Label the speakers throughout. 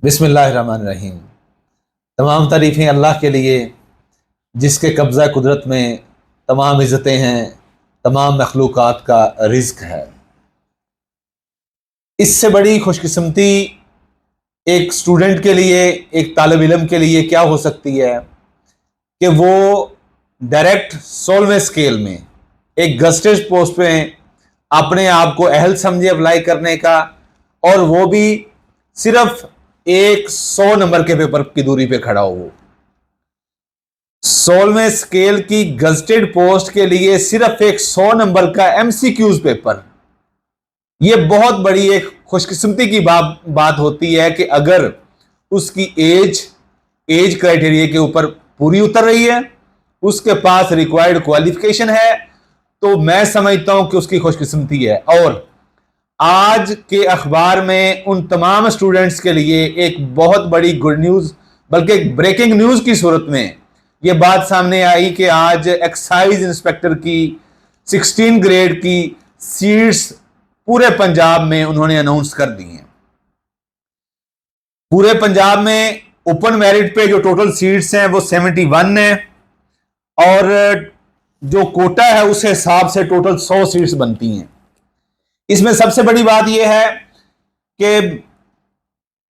Speaker 1: बिस्मिल्लाहिर्रहमानिर्रहीम। तमाम तारीफ़ें अल्लाह के लिए जिसके कब्ज़ा कुदरत में तमाम इज़्ज़तें हैं, तमाम मखलूक़ात का रिज़्क है। इससे बड़ी खुशकिस्मती एक स्टूडेंट के लिए, एक तालिब इल्म के लिए क्या हो सकती है कि वो डायरेक्ट 16वें स्केल में एक गस्टेड पोस्ट पे अपने आप को अहल समझे अप्लाई करने का, और वो भी सिर्फ एक 100 नंबर के पेपर की दूरी पे खड़ा हो। 16वें स्केल की गस्टेड पोस्ट के लिए सिर्फ एक 100 नंबर का एमसीक्यूज पेपर, यह बहुत बड़ी एक खुशकिस्मती की बात होती है कि अगर उसकी एज क्राइटेरिया के ऊपर पूरी उतर रही है, उसके पास रिक्वायर्ड क्वालिफिकेशन है, तो मैं समझता हूं कि उसकी खुशकिस्मती है। और आज के अखबार में उन तमाम स्टूडेंट्स के लिए एक बहुत बड़ी गुड न्यूज, बल्कि एक ब्रेकिंग न्यूज की सूरत में यह बात सामने आई कि आज एक्साइज इंस्पेक्टर की 16 ग्रेड की सीट्स पूरे पंजाब में उन्होंने अनाउंस कर दी हैं। पूरे पंजाब में ओपन मेरिट पे जो टोटल सीट्स हैं वो 71 है, और जो कोटा है उस हिसाब से टोटल 100 सीट्स बनती हैं। इसमें सबसे बड़ी बात यह है कि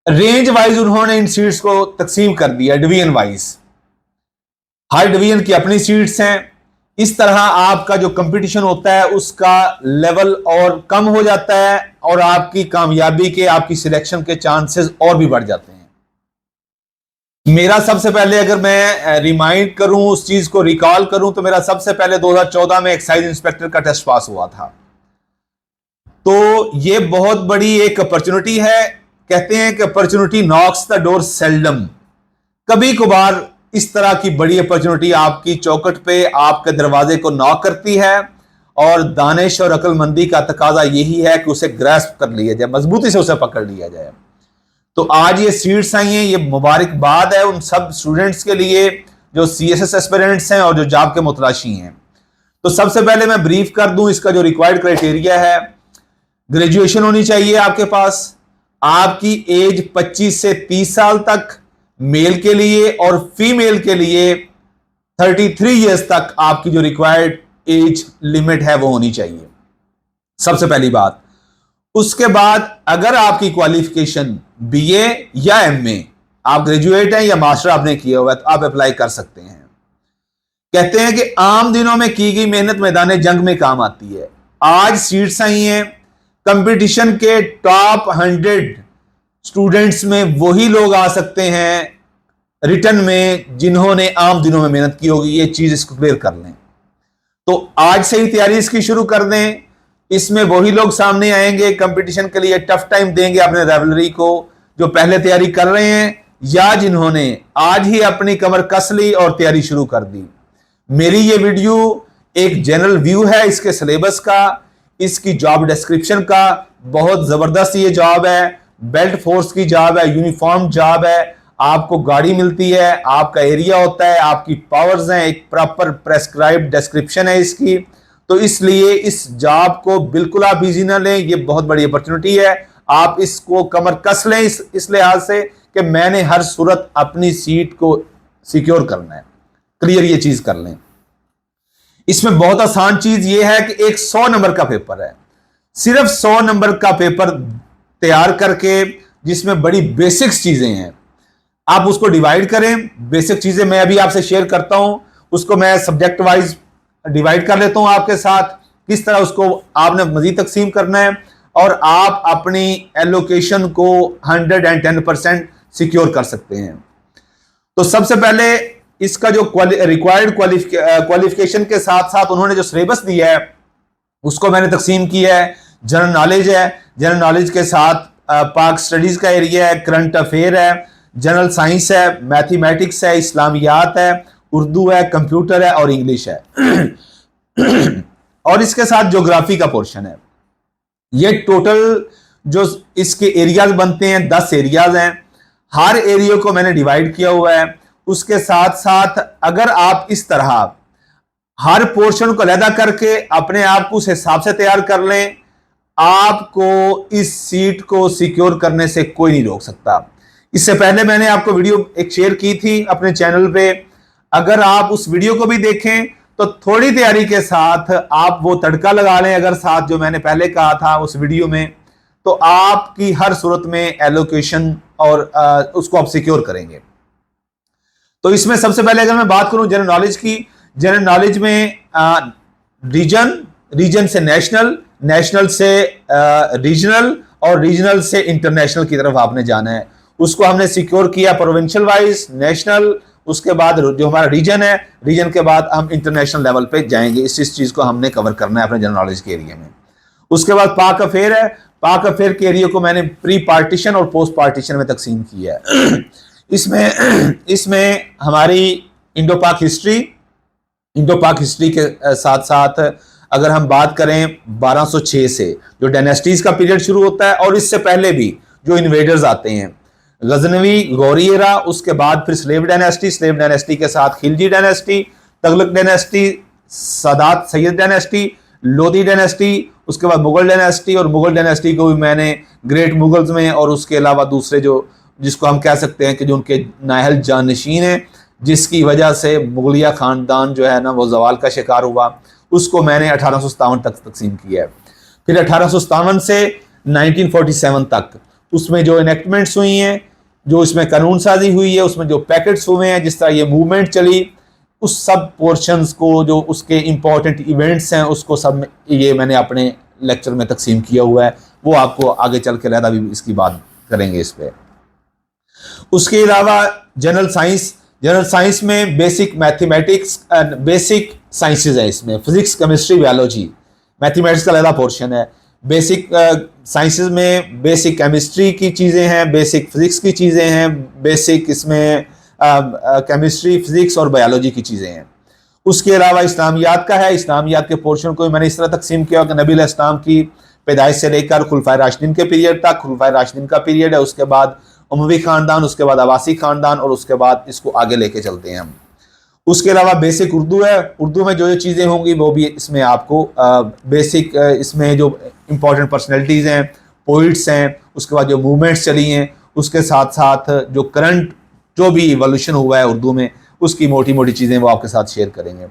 Speaker 1: रेंज वाइज उन्होंने इन सीट्स को तकसीम कर दिया, डिवीजन वाइज। हर डिवीजन की अपनी सीट्स हैं। इस तरह आपका जो कंपटीशन होता है उसका लेवल और कम हो जाता है, और आपकी कामयाबी के, आपकी सिलेक्शन के चांसेस और भी बढ़ जाते हैं। मेरा सबसे पहले, अगर मैं रिमाइंड करूं, उस चीज को रिकॉल करूं, तो मेरा सबसे पहले 2014 में एक्साइज इंस्पेक्टर का टेस्ट पास हुआ था। तो ये बहुत बड़ी एक अपॉर्चुनिटी है। कहते हैं कि opportunity Knox the door seldom. कभी कभार इस तरह की बड़ी अपॉर्चुनिटी आपकी चौखट पे, आपके दरवाजे को नॉक करती है, और दानिश और अक्लमंदी का तकाजा यही है कि उसे ग्रैस्प कर लिया जाए, मजबूती से उसे पकड़ लिया जाए। तो आज ये सीट्स आई हैं, ये मुबारकबाद है उन सब स्टूडेंट्स के लिए जो सीएसएस एस्पिरेंट्स हैं और जो जॉब के मुतलाशी हैं। तो सबसे पहले मैं ब्रीफ कर दूं, इसका जो रिक्वायर्ड क्राइटेरिया है, ग्रेजुएशन होनी चाहिए आपके पास, आपकी एज 25 से 30 साल तक मेल के लिए, और फीमेल के लिए 33 इयर्स तक आपकी जो रिक्वायर्ड एज लिमिट है वो होनी चाहिए, सबसे पहली बात। उसके बाद अगर आपकी क्वालिफिकेशन बीए या एमए, आप ग्रेजुएट हैं या मास्टर आपने किया हुआ है, तो आप अप्लाई कर सकते हैं। कहते हैं कि आम दिनों में की गई मेहनत मैदान जंग में काम आती है। आज सीट्स आई हैं, कंपटीशन के टॉप 100 स्टूडेंट्स में वही लोग आ सकते हैं रिटर्न में जिन्होंने आम दिनों में मेहनत की होगी। ये चीज इसको क्लियर कर लें, तो आज से ही तैयारी इसकी शुरू कर दें। इसमें वही लोग सामने आएंगे, कंपटीशन के लिए टफ टाइम देंगे अपने रेवलरी को, जो पहले तैयारी कर रहे हैं या जिन्होंने आज ही अपनी कमर कस ली और तैयारी शुरू कर दी। मेरी ये वीडियो एक जनरल व्यू है इसके सिलेबस का, इसकी जॉब डिस्क्रिप्शन का। बहुत जबरदस्त ये जॉब है, बेल्ट फोर्स की जॉब है, यूनिफॉर्म जॉब है। आपको गाड़ी मिलती है, आपका एरिया होता है, आपकी पावर्स हैं, एक प्रॉपर प्रेस्क्राइब्ड डिस्क्रिप्शन है इसकी। तो इसलिए इस जॉब को बिल्कुल आप इजी ना लें, ये बहुत बड़ी अपॉर्चुनिटी है। आप इसको कमर कस लें इस लिहाज से कि मैंने हर सूरत अपनी सीट को सिक्योर करना है, क्लियर ये चीज कर लें। इसमें बहुत आसान चीज यह है कि एक 100 नंबर का पेपर है, सिर्फ 100 नंबर का पेपर तैयार करके, जिसमें बड़ी बेसिक्स चीजें हैं, आप उसको डिवाइड करें। बेसिक चीजें मैं अभी आपसे शेयर करता हूं, उसको मैं सब्जेक्ट वाइज डिवाइड कर लेता हूं आपके साथ, किस तरह उसको आपने मजीद तकसीम करना है, और आप अपनी एलोकेशन को 110% सिक्योर कर सकते हैं। तो सबसे पहले इसका जो रिक्वायर्ड क्वालिफिकेशन के साथ साथ उन्होंने जो सिलेबस दिया है उसको मैंने तकसीम किया है। जनरल नॉलेज है, जनरल नॉलेज के साथ पाक स्टडीज का एरिया है, करंट अफेयर है, जनरल साइंस है, मैथमेटिक्स है, इस्लामियात है, उर्दू है, कंप्यूटर है और इंग्लिश है। और इसके साथ ज्योग्राफी का पोर्शन है। ये टोटल जो इसके एरियाज बनते हैं 10 एरियाज हैं। हर एरिया को मैंने डिवाइड किया हुआ है। उसके साथ साथ अगर आप इस तरह हर पोर्शन को अलग करके अपने आप को उस हिसाब से तैयार कर लें, आपको इस सीट को सिक्योर करने से कोई नहीं रोक सकता। इससे पहले मैंने आपको वीडियो एक शेयर की थी अपने चैनल पे, अगर आप उस वीडियो को भी देखें तो थोड़ी तैयारी के साथ आप वो तड़का लगा लें अगर साथ जो मैंने पहले कहा था उस वीडियो में, तो आपकी हर सूरत में एलोकेशन और उसको आप सिक्योर करेंगे। तो इसमें सबसे पहले अगर मैं बात करूं जनरल नॉलेज की, जनरल नॉलेज में रीजन से नेशनल, नेशनल से रीजनल और रीजनल से इंटरनेशनल की तरफ आपने जाना है। उसको हमने सिक्योर किया प्रोविंशियल वाइज, नेशनल, उसके बाद जो हमारा रीजन है, रीजन के बाद हम इंटरनेशनल लेवल पे जाएंगे। इस चीज को हमने कवर करना है अपने जनरल नॉलेज के एरिया में। उसके बाद पाक अफेयर है, पाक अफेयर के एरिया को मैंने प्री पार्टीशन और पोस्ट पार्टीशन में तकसीम किया है। इसमें हमारी इंडो पाक हिस्ट्री के साथ साथ अगर हम बात करें 1206 से जो डायनेस्टीज का पीरियड शुरू होता है, और इससे पहले भी जो इन्वेडर्स आते हैं, गजनवी, गौरी एरा, उसके बाद फिर स्लेव डायनेस्टी के साथ Khilji dynasty, Tughlaq dynasty, Saadat Sayyid dynasty, Lodhi dynasty, उसके बाद मुगल डायनेस्टी, और मुगल डायनेस्टी को भी मैंने ग्रेट मुगल्स में, और उसके अलावा दूसरे जो जिसको हम कह सकते हैं कि जो उनके नाहल जानशीन हैं, जिसकी वजह से मुगलिया खानदान जो है ना वो जवाल का शिकार हुआ, उसको मैंने 1857 तक तकसीम किया है। फिर 1857 से 1947 तक उसमें जो इनेक्टमेंट्स हुई हैं, जो इसमें कानून साजी हुई है, उसमें जो पैकेट्स हुए हैं, जिस तरह ये मूवमेंट चली, उस सब पोर्शंस को, जो उसके इंपॉर्टेंट इवेंट्स हैं, उसको सब ये मैंने अपने लेक्चर में तकसीम किया हुआ है। वो आपको आगे चल के रहता भी इसकी बात करेंगे इस पर। उसके अलावा जनरल साइंस में बेसिक मैथमेटिक्स, बेसिक साइंसेज है, इसमें फिजिक्स, केमिस्ट्री, बायोलॉजी, मैथमेटिक्स का अलग पोर्शन है। बेसिक साइंसेज में बेसिक केमिस्ट्री की चीज़ें हैं, बेसिक फिजिक्स की चीज़ें हैं, बेसिक इसमें केमिस्ट्री, फिजिक्स और बायोलॉजी की चीज़ें हैं। उसके अलावा इस्लामियात का है, इस्लामियात के पोर्शन को मैंने इस तरह तकसीम किया कि नबी अलैहिस्सलाम की पैदाइश से लेकर खुलफाए राशिदीन के पीरियड तक, खुलफाए राशिदीन का पीरियड है, उसके बाद उमवी खानदान, उसके बाद अब्बासी खानदान, और उसके बाद इसको आगे लेके चलते हैं हम। उसके अलावा बेसिक उर्दू है, उर्दू में जो चीज़ें होंगी वो भी इसमें आपको बेसिक, इसमें जो इम्पोर्टेंट पर्सनैलिटीज़ हैं, पोइट्स हैं, उसके बाद जो मूवमेंट्स चली हैं, उसके साथ साथ जो करंट जो भी इवोल्यूशन हुआ है उर्दू में, उसकी मोटी मोटी चीज़ें वो आपके साथ शेयर करेंगे।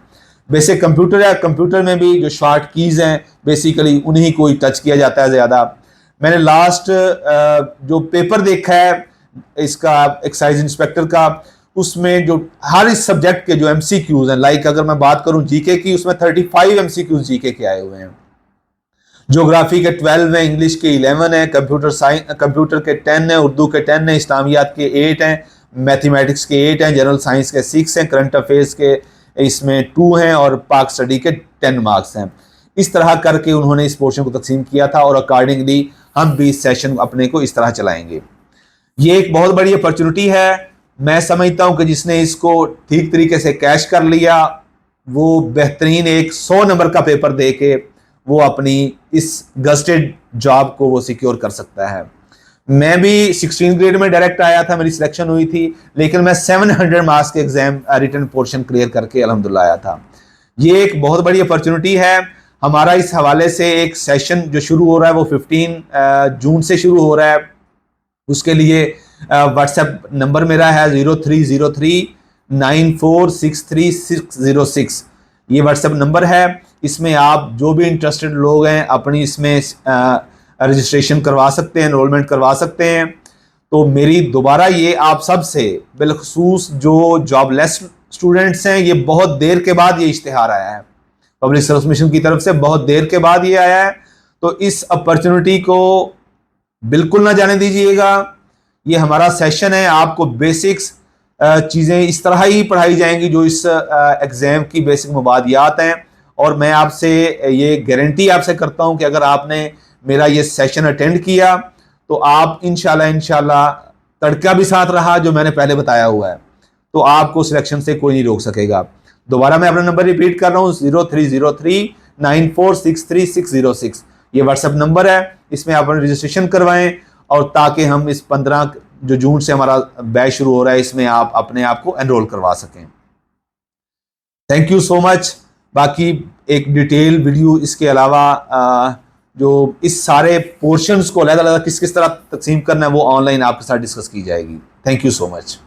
Speaker 1: बेसिक कंप्यूटर है, कंप्यूटर में भी जो शॉर्ट कीज़ हैं बेसिकली उन्हीं को ही टच किया जाता है ज़्यादा। मैंने लास्ट जो पेपर देखा है इसका एक्साइज इंस्पेक्टर का, उसमें जो हर इस सब्जेक्ट के जो एमसीक्यूज हैं, लाइक अगर मैं बात करूं जीके की, उसमें 35 एमसीक्यूज जीके के आए हुए हैं, ज्योग्राफी के 12 हैं, इंग्लिश के 11 हैं, कंप्यूटर के 10 हैं, उर्दू के 10 हैं, इस्लामियात के 8 हैं, मैथमेटिक्स के 8 हैं, जनरल साइंस के 6 हैं, करंट अफेयर्स के इसमें 2 हैं, और पाक स्टडी के 10 मार्क्स हैं। इस तरह करके उन्होंने इस पोर्शन को तकसीम किया था, और अकॉर्डिंगली हम भी इस सेशन अपने को इस तरह चलाएंगे। ये एक बहुत बड़ी अपॉर्चुनिटी है। मैं समझता हूं कि जिसने इसको ठीक तरीके से कैश कर लिया वो बेहतरीन एक 100 नंबर का पेपर दे के वो अपनी इस गस्टेड जॉब को वो सिक्योर कर सकता है। मैं भी 16 ग्रेड में डायरेक्ट आया था, मेरी सिलेक्शन हुई थी, लेकिन मैं 700 मार्क्स के एग्जाम रिटन पोर्शन क्लियर करके अल्हम्दुलिल्लाह आया था। ये एक बहुत बड़ी अपॉर्चुनिटी है। हमारा इस हवाले से एक सेशन जो शुरू हो रहा है वो 15 जून से शुरू हो रहा है। उसके लिए व्हाट्सएप नंबर मेरा है 030394636606। ये व्हाट्सएप नंबर है। इसमें आप जो भी इंटरेस्टेड लोग हैं अपनी इसमें रजिस्ट्रेशन करवा सकते हैं, एनरोलमेंट करवा सकते हैं। तो मेरी दोबारा ये आप सब से, बिलखसूस जो जॉबलेस स्टूडेंट्स हैं, ये बहुत देर के बाद ये इश्तिहार आया है पब्लिक सर्विस मिशन की तरफ से, बहुत देर के बाद ये आया है। तो इस अपॉर्चुनिटी को बिल्कुल ना जाने दीजिएगा। ये हमारा सेशन है, आपको बेसिक्स चीज़ें इस तरह ही पढ़ाई जाएंगी जो इस एग्ज़ाम की बेसिक मुबादियात हैं। और मैं आपसे ये गारंटी आपसे करता हूं कि अगर आपने मेरा ये सेशन अटेंड किया तो आप इंशाल्लाह तड़का भी साथ रहा जो मैंने पहले बताया हुआ है, तो आपको सिलेक्शन से कोई नहीं रोक सकेगा। दोबारा मैं अपना नंबर रिपीट कर रहा हूँ 030394636606। ये व्हाट्सएप नंबर है, इसमें आप रजिस्ट्रेशन करवाएं, और ताकि हम इस 15 जो जून से हमारा बैच शुरू हो रहा है इसमें आप अपने आप को एनरोल करवा सकें। Thank you so much. बाकी एक डिटेल वीडियो इसके अलावा जो इस सारे पोर्शंस को अलग अलग किस किस तरह तकसीम करना है वो ऑनलाइन आपके साथ डिस्कस की जाएगी। Thank you so much.